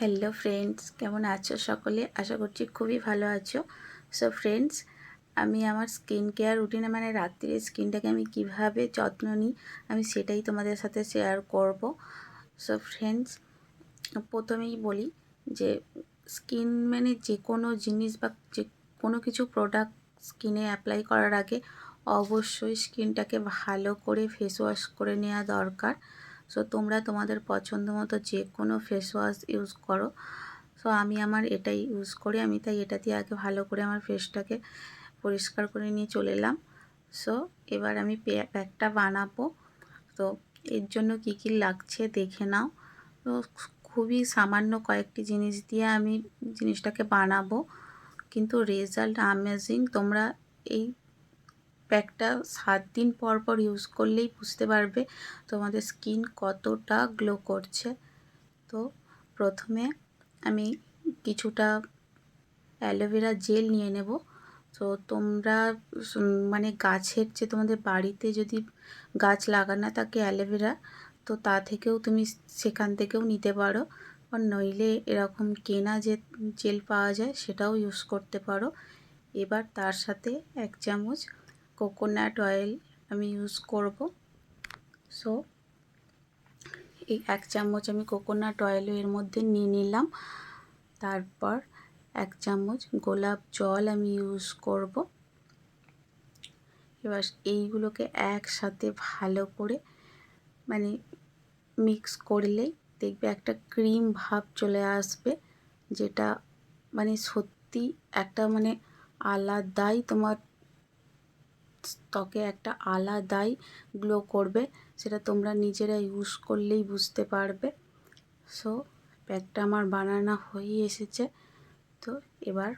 Hello friends, কেমন আছো সকলে? আশা করছি খুবই ভালো আছো। সো ফ্রেন্ডস, আমি আমার স্কিন কেয়ার রুটিনে রাত্রিরে স্কিনটাকে আমি কিভাবে যত্ন নিই আমি সেটাই তোমাদের সাথে শেয়ার করব। সো ফ্রেন্ডস, প্রথমেই বলি যে স্কিন যে কোনো জিনিস বা যে কোনো কিছু প্রোডাক্ট স্কিনে অ্যাপ্লাই করার আগে অবশ্যই স্কিনটাকে ভালো করে ফেস ওয়াশ করে নেওয়া দরকার। সো তোমরা তোমাদের পছন্দ মতো যে কোনো ফেস ওয়াশ ইউজ করো। সো আমি আমার এটাই ইউজ করি, আমি তাই এটা দিয়ে আগে ভালো করে আমার ফেসটাকে পরিষ্কার করে নিয়ে চলে এলাম। সো এবার আমি প্যাকটা বানাবো। তো এর জন্য কি কি লাগছে দেখে নাও। তো খুবই সামান্য কয়েকটি জিনিস দিয়ে আমি জিনিসটাকে বানাবো, কিন্তু রেজাল্ট অ্যামেজিং। তোমরা এই প্যাকটা 7 দিন পর পর ইউজ করলেই বুঝতে পারবে তোমাদের স্কিন কতটা গ্লো করছে। তো প্রথমে আমি কিছুটা অ্যালোভেরা জেল নিয়ে নেব। তো তোমরা গাছের যে তোমাদের বাড়িতে যদি গাছ লাগানো থাকে অ্যালোভেরা, তো তা থেকেও তুমি সেখান থেকেও নিতে পারো, আর নইলে এরকম কেনা যে জেল পাওয়া যায় সেটাও ইউজ করতে পারো। এবার তার সাথে 1 চামচ কোকোনাট অয়েল আমি ইউজ করব। সো এই 1 চামচ আমি কোকোনাট অয়েল এর মধ্যে নিয়ে নিলাম। তারপর 1 চামচ গোলাপ জল আমি ইউজ করব। এবার এইগুলোকে একসাথে ভালো করে মিক্স করলেই দেখবে একটা ক্রিম ভাব চলে আসবে, যেটা সত্যি একটা আলাদাই তোমার ত্বকে একটা আলাদাই গ্লো করবে। সেটা তোমরা নিজেরা ইউজ করলেই বুঝতে পারবে। সো প্যাকটা আমার বানানো হয়ে এসেছে। তো এবার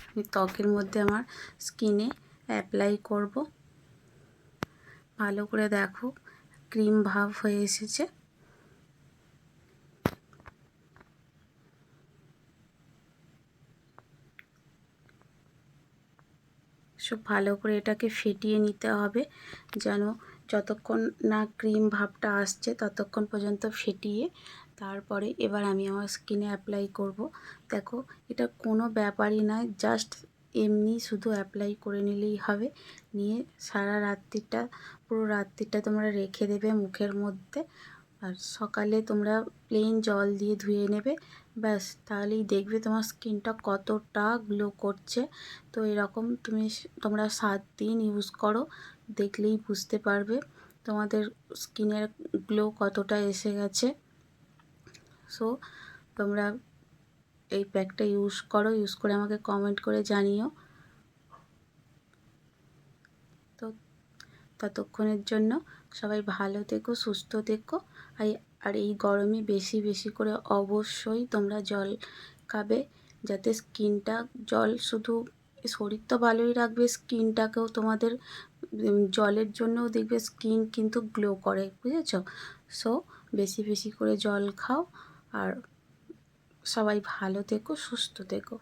আমি ত্বকের মধ্যে আমার স্কিনে অ্যাপ্লাই করব। ভালো করে দেখো ক্রিম ভাব হয়ে এসেছে। সব ভালো করে এটাকে ফেটিয়ে নিতে হবে, যেন যতক্ষণ না ক্রিম ভাবটা আসছে ততক্ষণ পর্যন্ত ফেটিয়ে তারপরে এবার আমি আমার স্কিনে অ্যাপ্লাই করব। দেখো, এটা কোনো ব্যাপারই নয়, জাস্ট এমনি শুধু অ্যাপ্লাই করে নিলেই হবে। নিয়ে সারা রাত্রিটা, পুরো রাত্রিটা তোমরা রেখে দেবে মুখের মধ্যে, আর সকালে তোমরা প্লেন জল দিয়ে ধুয়ে নেবে। ব্যাস, তাহলেই দেখবে তোমার স্কিনটা কতটা গ্লো করছে। তো এরকম তোমরা 7 দিন ইউজ করো, দেখলেই বুঝতে পারবে তোমাদের স্কিনের গ্লো কতটা এসে গেছে। সো তোমরা এই প্যাকটা ইউজ করো, ইউজ করে আমাকে কমেন্ট করে জানিও। তো ততক্ষণের জন্য সবাই ভালো থেকো, সুস্থ থেকো। আর এই গরমে বেশি বেশি করে অবশ্যই তোমরা জল খাবে, যাতে স্কিনটা, জল শুধু শরীর তো ভালোই রাখবে, স্কিনটাকেও তোমাদের জলের জন্যও দেখবে স্কিন কিন্তু গ্লো করে, বুঝেছ? সো বেশি বেশি করে জল খাও, আর সবাই ভালো থেকো, সুস্থ থেকো।